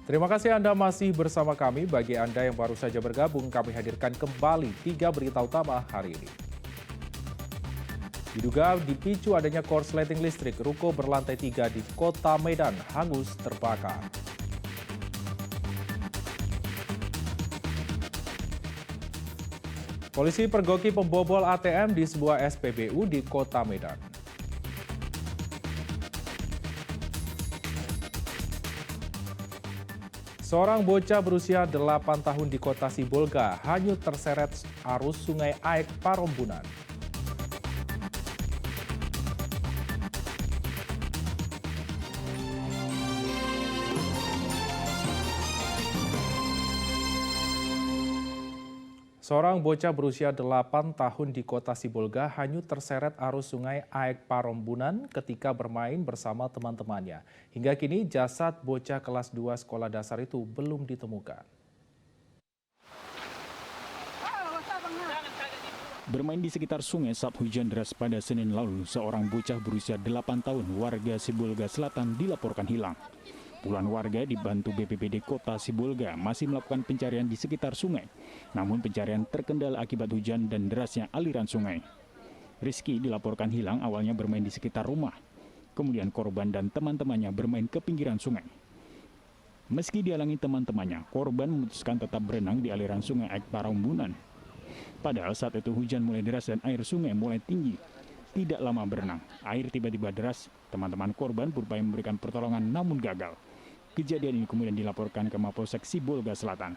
Terima kasih Anda masih bersama kami. Bagi Anda yang baru saja bergabung, kami hadirkan kembali 3 berita utama hari ini. Diduga dipicu adanya korsleting listrik, ruko berlantai 3 di Kota Medan hangus terbakar. Polisi pergoki pembobol ATM di sebuah SPBU di Kota Medan. Seorang bocah berusia 8 tahun di Kota Sibolga hanyut terseret arus Sungai Aek Parombunan. Seorang bocah berusia 8 tahun di Kota Sibolga hanyut terseret arus Sungai Aek Parombunan ketika bermain bersama teman-temannya. Hingga kini jasad bocah kelas 2 sekolah dasar itu belum ditemukan. Bermain di sekitar sungai saat hujan deras pada Senin lalu, seorang bocah berusia 8 tahun warga Sibolga Selatan dilaporkan hilang. Puluhan warga dibantu BPBD Kota Sibolga masih melakukan pencarian di sekitar sungai. Namun pencarian terkendala akibat hujan dan derasnya aliran sungai. Rizky dilaporkan hilang awalnya bermain di sekitar rumah. Kemudian korban dan teman-temannya bermain ke pinggiran sungai. Meski dihalangi teman-temannya, korban memutuskan tetap berenang di aliran sungai Aek Parombunan. Padahal saat itu hujan mulai deras dan air sungai mulai tinggi. Tidak lama berenang, air tiba-tiba deras. Teman-teman korban berupaya memberikan pertolongan namun gagal. Kejadian ini kemudian dilaporkan ke Mapolsek Sibolga Selatan.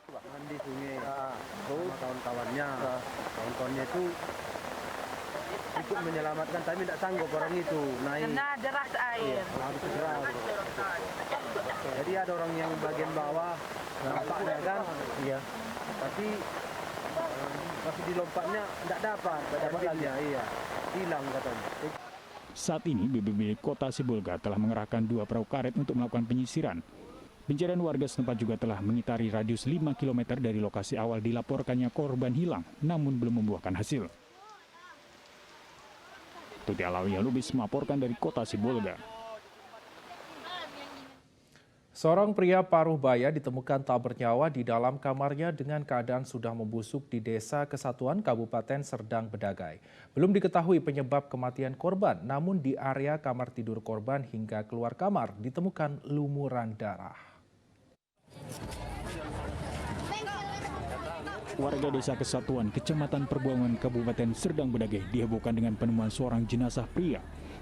Mandi sungai sama kawan-kawannya. Kawan-kawannya itu ikut menyelamatkan, tapi tidak sanggup orang itu naik. Karena deras air. Harus deras. Jadi ada orang yang bagian bawah, nampaknya kan. Iya. Tapi pas dilompatnya tidak dapat ambilnya, iya. Hilang katanya. Saat ini BPBD Kota Sibolga telah mengerahkan 2 perahu karet untuk melakukan penyisiran. Pencarian warga setempat juga telah mengitari radius 5 km dari lokasi awal dilaporkannya korban hilang, namun belum membuahkan hasil. Tuti Alawiyah Lubis melaporkan dari Kota Sibolga. Seorang pria paruh baya ditemukan tak bernyawa di dalam kamarnya dengan keadaan sudah membusuk di Desa Kesatuan Kabupaten Serdang Bedagai. Belum diketahui penyebab kematian korban, namun di area kamar tidur korban hingga keluar kamar ditemukan lumuran darah. Warga Desa Kesatuan, Kecamatan Perbuangan, Kabupaten Serdang Bedagai dihebohkan dengan penemuan seorang jenazah pria.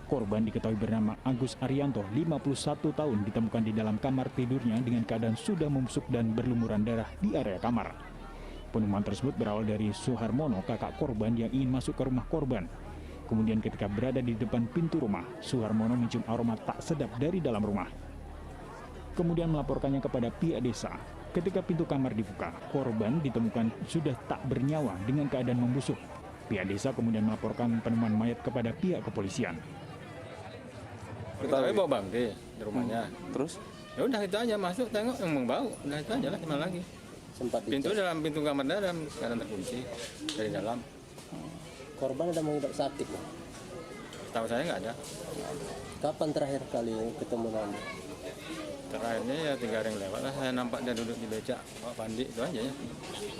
Korban diketahui bernama Agus Arianto, 51 tahun, ditemukan di dalam kamar tidurnya dengan keadaan sudah membusuk dan berlumuran darah di area kamar. Penemuan tersebut berawal dari Suharmono, kakak korban yang ingin masuk ke rumah korban. Kemudian ketika berada di depan pintu rumah, Suharmono mencium aroma tak sedap dari dalam rumah. Kemudian melaporkannya kepada pihak desa. Ketika pintu kamar dibuka, korban ditemukan sudah tak bernyawa dengan keadaan membusuk. Pihak desa kemudian melaporkan penemuan mayat kepada pihak kepolisian. Kita bawa bangke di rumahnya. Terus? Ya udah itu aja masuk tengok emang bau. Udah itu aja lah, gimana lagi. Sempat Pintu kamar dalam keadaan terkunci dari dalam. korban ada mengidap sakit. Tahu saya nggak ada. Kapan terakhir kali ketemu Anda? Terakhirnya ya 3 hari yang lewat lah saya nampak dia duduk di becak Pak Pandi itu aja ya.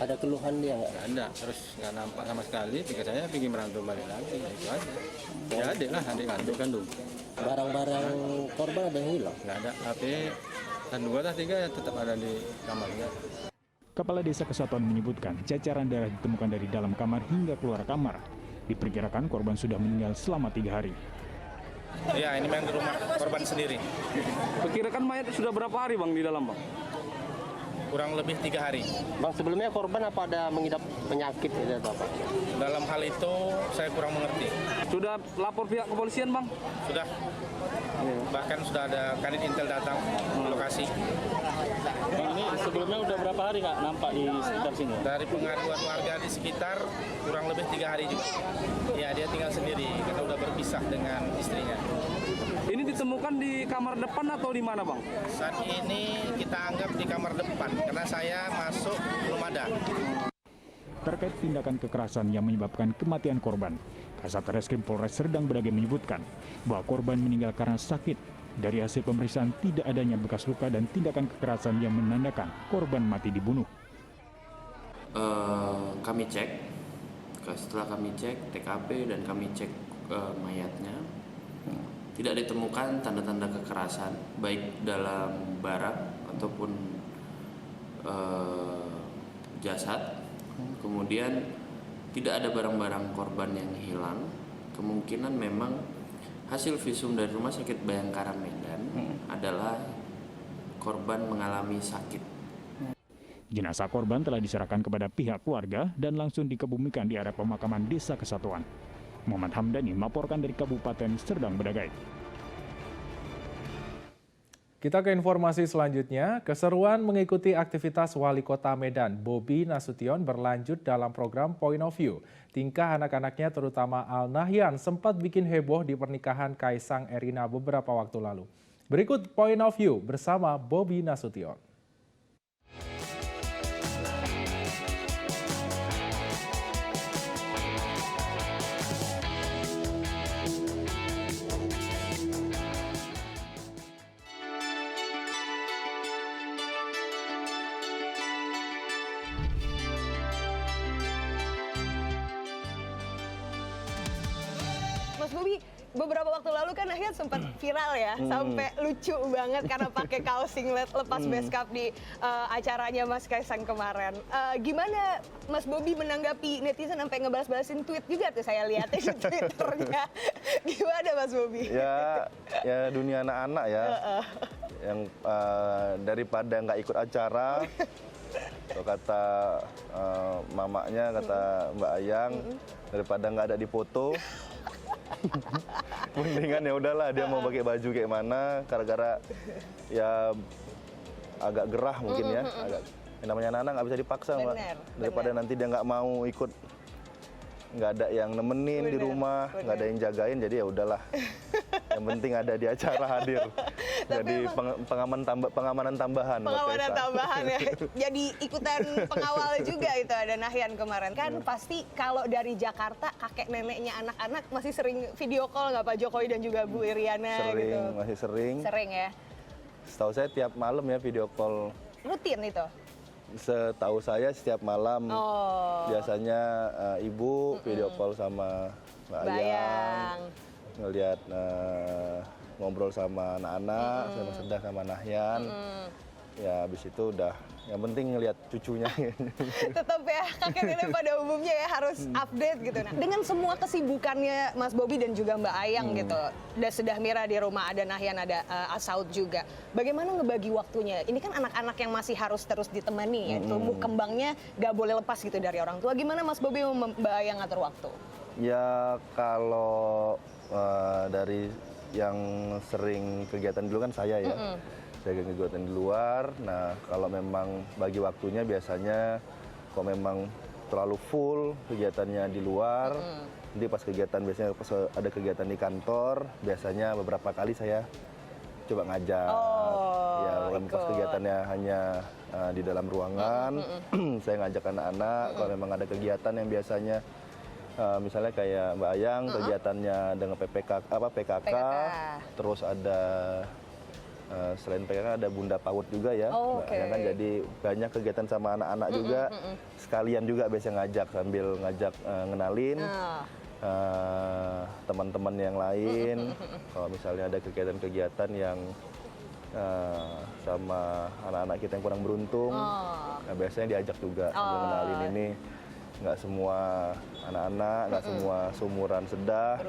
Ada keluhan dia nggak? Nggak ada, terus nggak nampak sama sekali. Pikir saya pergi merantau balik lagi, ya itu aja. Ya adik lah, adik kandung. Barang-barang korban ada yang hilang? Nggak ada, tapi dan 2 atau 3 ya tetap ada di kamarnya. Kepala Desa Kesatuan menyebutkan cacaran darah ditemukan dari dalam kamar hingga keluar kamar. Diperkirakan korban sudah meninggal selama 3 hari. Ya, ini main di rumah korban sendiri. Perkirakan mayat sudah berapa hari Bang di dalam Bang? Kurang lebih 3 hari. Bang, sebelumnya korban apa ada mengidap penyakit atau apa? Dalam hal itu saya kurang mengerti. Sudah lapor pihak kepolisian Bang? Sudah. Bahkan sudah ada Kanit Intel datang ke lokasi. Ini sebelumnya udah berapa hari Kak nampak di sekitar sini? Dari pengaduan warga di sekitar kurang lebih 3 hari juga. Ya, dia tinggal sendiri karena udah berpisah dengan istrinya. Ini ditemukan di kamar depan atau di mana Bang? Saat ini kita anggap di kamar depan karena saya masuk belum ada. terkait tindakan kekerasan yang menyebabkan kematian korban. Kasat Reskrim Polres Serdang Bedagai menyebutkan bahwa korban meninggal karena sakit. Dari hasil pemeriksaan tidak adanya bekas luka dan tindakan kekerasan yang menandakan korban mati dibunuh. Kami cek, setelah kami cek TKP dan kami cek mayatnya, tidak ditemukan tanda-tanda kekerasan baik dalam barang ataupun jasad. Kemudian tidak ada barang-barang korban yang hilang. Kemungkinan memang hasil visum dari Rumah Sakit Bayangkara Medan adalah korban mengalami sakit. Jenazah korban telah diserahkan kepada pihak keluarga dan langsung dikebumikan di area pemakaman Desa Kesatuan. Muhammad Hamdani melaporkan dari Kabupaten Serdang Bedagai. Kita ke informasi selanjutnya. Keseruan mengikuti aktivitas Wali Kota Medan, Bobi Nasution, berlanjut dalam program Point of View. Tingkah anak-anaknya terutama Al Nahyan sempat bikin heboh di pernikahan Kaisang Erina beberapa waktu lalu. Berikut Point of View bersama Bobi Nasution. Mas Bobi, beberapa waktu lalu kan Nahyan sempat viral ya, sampai lucu banget karena pakai kaos singlet lepas beskap di acaranya Mas Kaisang kemarin. Gimana Mas Bobi menanggapi netizen sampai ngebalas-balasin tweet juga tuh saya lihat di Twitternya. Gimana Mas Bobi? Ya dunia anak-anak ya, yang daripada nggak ikut acara, kalau kata mamanya, kata Mbak Ayang, daripada nggak ada di foto. Mendingan ya udahlah dia mau pakai baju kayak mana, gara-gara ya agak gerah mungkin ya, agak yang namanya anak-anak nggak bisa dipaksa Mbak. Daripada nanti dia nggak mau ikut, nggak ada yang nemenin di rumah, nggak ada yang jagain, jadi ya udahlah. Yang penting ada di acara hadir. Jadi pengamanan tambahan. Pengamanan tambahan ya. Jadi ikutan pengawal juga itu ada Nahyan kemarin. Kan pasti kalau dari Jakarta kakek neneknya anak-anak masih sering video call nggak Pak Jokowi dan juga Bu Iriana sering, gitu? Masih sering. Sering ya? Setahu saya tiap malam ya video call. Rutin itu? Setahu saya setiap malam. Biasanya ibu video call sama Mbak Ayang. Ngelihat ngobrol sama anak-anak, sama Sedah sama Nahyan. Ya habis itu udah, yang penting ngelihat cucunya. Tetap ya, kakek nenek pada umumnya ya harus update gitu. Nah, dengan semua kesibukannya Mas Bobi dan juga Mbak Ayang gitu, ada Sedah Mira di rumah, ada Nahyan, ada Asaud juga. Bagaimana ngebagi waktunya? Ini kan anak-anak yang masih harus terus ditemani ya, tumbuh kembangnya gak boleh lepas gitu dari orang tua. Gimana Mas Bobi Mbak Ayang ngatur waktu? Ya kalau dari yang sering kegiatan dulu kan saya ya. Saya kegiatan di luar. Nah, kalau memang bagi waktunya biasanya kalau memang terlalu full kegiatannya di luar, nanti pas kegiatan biasanya pas ada kegiatan di kantor, biasanya beberapa kali saya coba ngajak. Ya, kalau pas kegiatannya hanya di dalam ruangan, saya ngajak anak-anak. Kalau memang ada kegiatan yang biasanya misalnya kayak Mbak Ayang kegiatannya dengan PKK, terus ada selain PKK ada Bunda PAUD juga ya, Mbak Ayang kan jadi banyak kegiatan sama anak-anak juga, sekalian juga biasanya ngajak sambil ngajak ngenalin teman-teman yang lain. Kalau misalnya ada kegiatan-kegiatan yang sama anak-anak kita yang kurang beruntung, nah biasanya diajak juga sambil ngenalin ini. Nggak semua anak-anak, nggak semua seumuran Sedah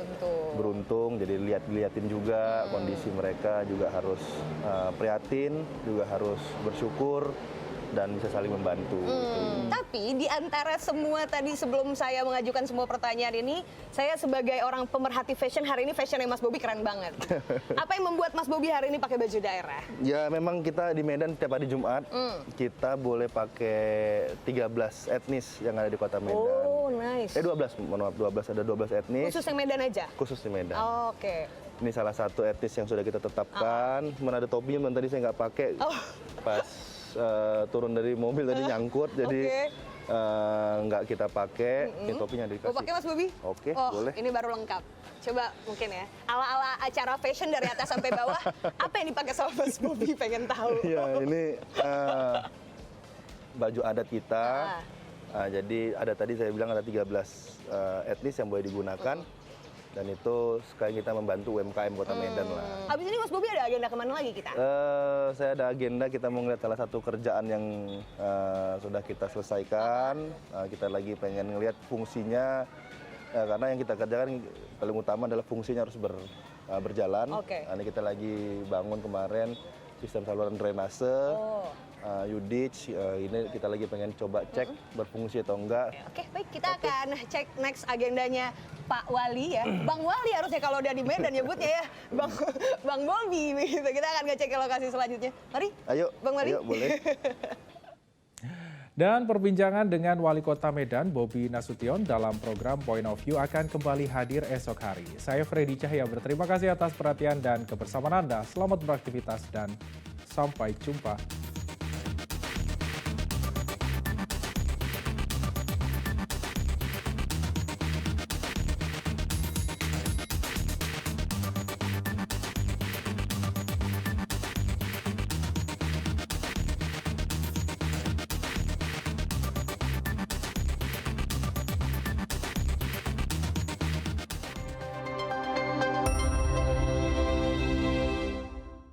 beruntung, jadi liatin juga kondisi mereka, juga harus prihatin, juga harus bersyukur dan bisa saling membantu. Tapi di antara semua tadi sebelum saya mengajukan semua pertanyaan ini, saya sebagai orang pemerhati fashion, hari ini fashionnya Mas Bobi keren banget. Apa yang membuat Mas Bobi hari ini pakai baju daerah? Ya memang kita di Medan tiap hari Jumat, kita boleh pakai 13 etnis yang ada di kota Medan. Oh nice. 12, mohon maaf, 12, ada 12 etnis. Khusus yang Medan aja? Khusus di Medan. Oke. Ini salah satu etnis yang sudah kita tetapkan. Mana ada topinya, tadi saya nggak pakai. Pas turun dari mobil tadi nyangkut, jadi nggak kita pakai, ini topinya dikasih. Mau pakai Mas Bobi? Oke, Oh, boleh. ini baru lengkap. Coba mungkin ya, ala-ala acara fashion dari atas sampai bawah, apa yang dipakai sama Mas Bobi? Pengen tahu. Iya, ini baju adat kita. Jadi ada tadi saya bilang ada 13 etnis yang boleh digunakan. Dan itu sekarang kita membantu UMKM Kota Medan lah. Habis ini Mas Bobi ada agenda kemana lagi kita? Saya ada agenda, kita mau ngeliat salah satu kerjaan yang sudah kita selesaikan. Kita lagi pengen ngeliat fungsinya, karena yang kita kerjakan paling utama adalah fungsinya harus berjalan. Ini kita lagi bangun kemarin sistem saluran drainase. Yudich, ini kita lagi pengen coba cek berfungsi atau enggak. Oke, baik, kita akan cek next agendanya Pak Wali ya. Bang Wali harusnya kalau udah di Medan nyebutnya ya. Bang Bobi begitu. Kita akan ngecek ke lokasi selanjutnya. Mari. Ayo, Bang Wali. ayo boleh. Dan perbincangan dengan Wali Kota Medan, Bobi Nasution, dalam program Point of View akan kembali hadir esok hari. Saya Freddy Cahya berterima kasih atas perhatian dan kebersamaan Anda. Selamat beraktivitas dan sampai jumpa.